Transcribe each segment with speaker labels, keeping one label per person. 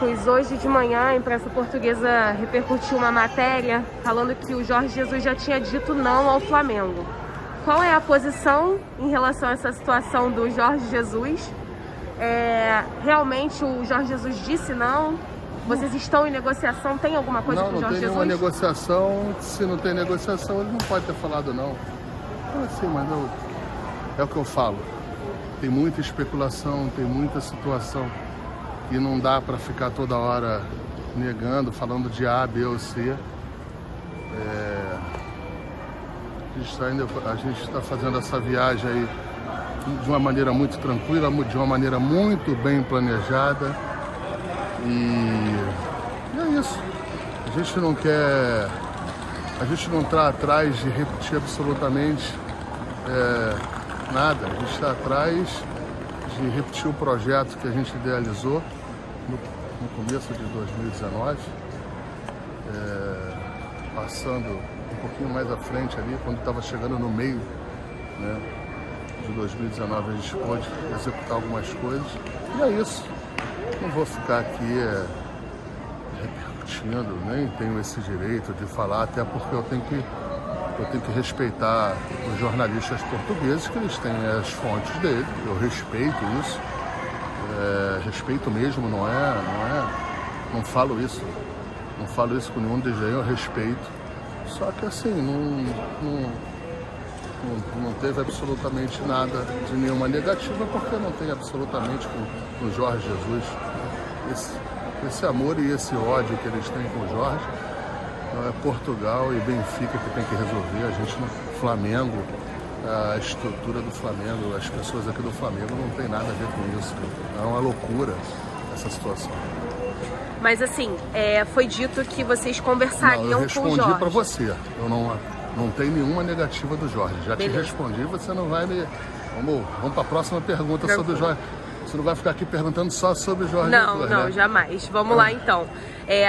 Speaker 1: Hoje de manhã a imprensa portuguesa repercutiu uma matéria falando que o Jorge Jesus já tinha dito não ao Flamengo. Qual é a posição em relação a essa situação do Jorge Jesus? Realmente o Jorge Jesus disse não? Vocês estão em negociação? Tem alguma coisa com o Jorge Jesus?
Speaker 2: Não tem nenhuma negociação. Se não tem negociação, ele não pode ter falado não. Assim, mas é o que eu falo. Tem muita especulação, tem muita situação. E não dá para ficar toda hora negando, falando de A, B ou C. A gente está fazendo essa viagem aí de uma maneira muito tranquila, de uma maneira muito bem planejada. E é isso. A gente não está atrás de repetir absolutamente nada. A gente está atrás de repetir o projeto que a gente idealizou no começo de 2019, passando um pouquinho mais à frente ali, quando estava chegando no meio, né, de 2019, a gente pôde executar algumas coisas. E é isso. Não vou ficar aqui repercutindo, nem tenho esse direito de falar, até porque eu tenho que respeitar os jornalistas portugueses, que eles têm as fontes dele. Eu respeito isso, respeito mesmo, não falo isso com nenhum desdém, eu respeito. Só que assim, não teve absolutamente nada de nenhuma negativa, porque não tem absolutamente com o Jorge Jesus esse amor e esse ódio que eles têm com o Jorge. Não é Portugal e Benfica que tem que resolver. A gente no Flamengo, a estrutura do Flamengo, as pessoas aqui do Flamengo não tem nada a ver com isso. É uma loucura essa situação.
Speaker 1: Mas assim, foi dito que vocês conversariam com o Jorge.
Speaker 2: Eu respondi para você. Eu não tenho nenhuma negativa do Jorge. Já te respondi, você não vai me... Vamos para a próxima pergunta sobre o Jorge. Você não vai ficar aqui perguntando só sobre o Jorge Jesus,
Speaker 1: não,
Speaker 2: né?
Speaker 1: Jamais. Vamos lá, então.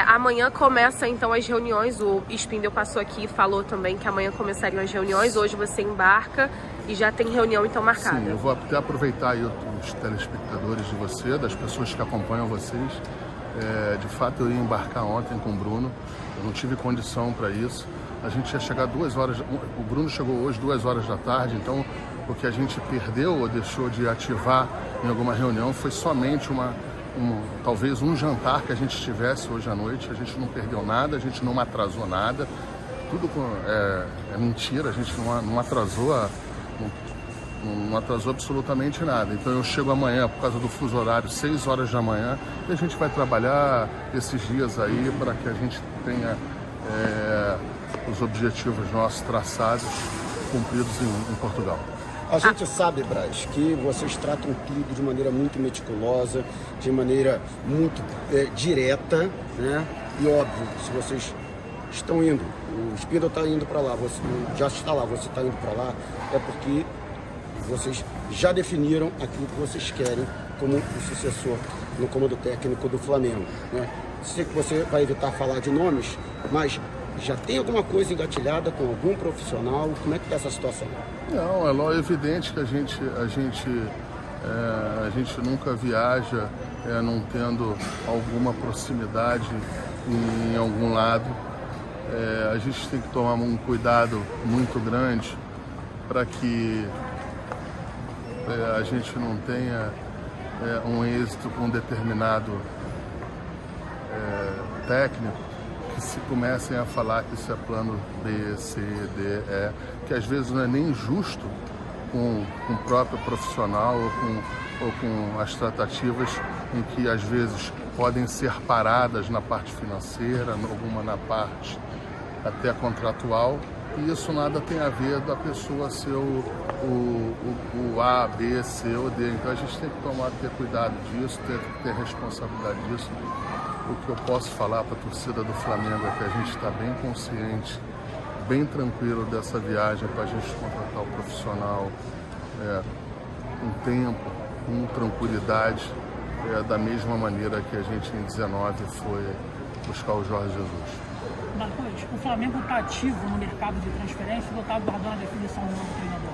Speaker 1: Amanhã começa, então, as reuniões. O Spindel passou aqui e falou também que amanhã começariam as reuniões. Hoje você embarca e já tem reunião, então, marcada.
Speaker 2: Sim, eu vou até aproveitar aí os telespectadores de você, das pessoas que acompanham vocês. De fato, eu ia embarcar ontem com o Bruno. Eu não tive condição para isso. A gente ia chegar 2 horas... O Bruno chegou hoje 2 horas da tarde, então... O que a gente perdeu ou deixou de ativar em alguma reunião foi somente talvez um jantar que a gente tivesse hoje à noite. A gente não perdeu nada, a gente não atrasou nada. Tudo é mentira, a gente não atrasou absolutamente nada. Então eu chego amanhã, por causa do fuso horário, 6 horas da manhã, e a gente vai trabalhar esses dias aí para que a gente tenha os objetivos nossos traçados, cumpridos em Portugal.
Speaker 3: A gente sabe, Braz, que vocês tratam tudo de maneira muito meticulosa, de maneira muito direta, né? E óbvio, se vocês estão indo, o Spindel está indo para lá, você já está lá, você está indo para lá, é porque vocês já definiram aquilo que vocês querem como o sucessor no comando técnico do Flamengo, né? Sei que você vai evitar falar de nomes, mas já tem alguma coisa engatilhada com algum profissional? Como é que está essa situação?
Speaker 2: Não, é evidente que a gente nunca viaja não tendo alguma proximidade em algum lado. A gente tem que tomar um cuidado muito grande para que a gente não tenha um êxito com um determinado técnico, que se comecem a falar que isso é plano B, C, D, E, que às vezes não é nem justo com o próprio profissional ou com as tratativas em que às vezes podem ser paradas na parte financeira, alguma na parte até contratual, e isso nada tem a ver da pessoa ser o A, B, C ou D. Então a gente tem que ter cuidado disso, ter responsabilidade disso. O que eu posso falar para a torcida do Flamengo é que a gente está bem consciente, bem tranquilo dessa viagem para a gente contratar o profissional com tempo, com tranquilidade, da mesma maneira que a gente em 19 foi buscar o Jorge Jesus.
Speaker 4: Marcos, o Flamengo está ativo no mercado de transferência ou está aguardando a definição do novo treinador?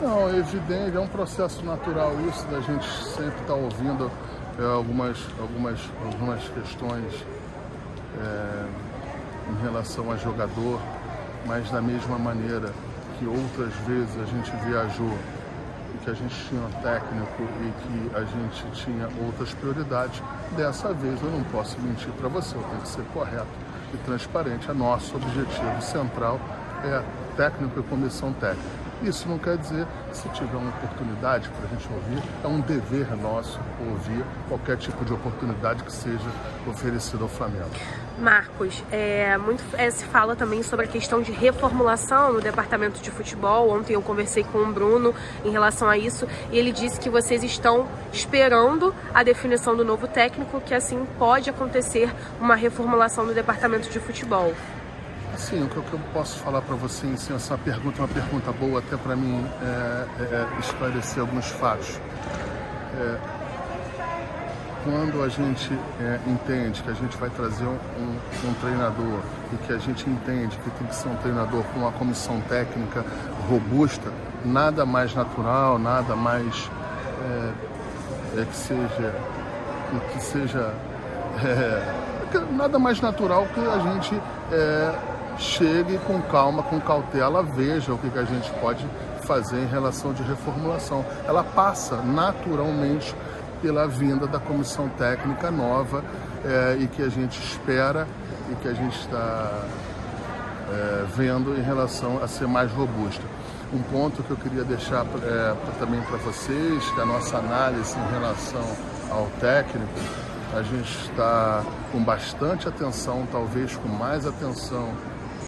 Speaker 2: Não, é evidente, é um processo natural isso, da gente sempre estar ouvindo algumas questões em relação a jogador, mas da mesma maneira que outras vezes a gente viajou e que a gente tinha um técnico e que a gente tinha outras prioridades, dessa vez eu não posso mentir para você, eu tenho que ser correto e transparente. Nosso objetivo central é técnico e comissão técnica. Isso não quer dizer que se tiver uma oportunidade para a gente ouvir, é um dever nosso ouvir qualquer tipo de oportunidade que seja oferecida ao Flamengo.
Speaker 1: Marcos, se fala também sobre a questão de reformulação no departamento de futebol. Ontem eu conversei com o Bruno em relação a isso e ele disse que vocês estão esperando a definição do novo técnico, que assim pode acontecer uma reformulação no departamento de futebol.
Speaker 2: Sim, o que eu posso falar para você, assim, essa pergunta é uma pergunta boa até para mim esclarecer alguns fatos. Quando a gente entende que a gente vai trazer um treinador e que a gente entende que tem que ser um treinador com uma comissão técnica robusta, nada mais natural, nada mais nada mais natural que a gente chegue com calma, com cautela, veja o que a gente pode fazer em relação de reformulação. Ela passa naturalmente pela vinda da comissão técnica nova e que a gente espera e que a gente está vendo em relação a ser mais robusta. Um ponto que eu queria deixar também para vocês, que a nossa análise em relação ao técnico, a gente está com bastante atenção, talvez com mais atenção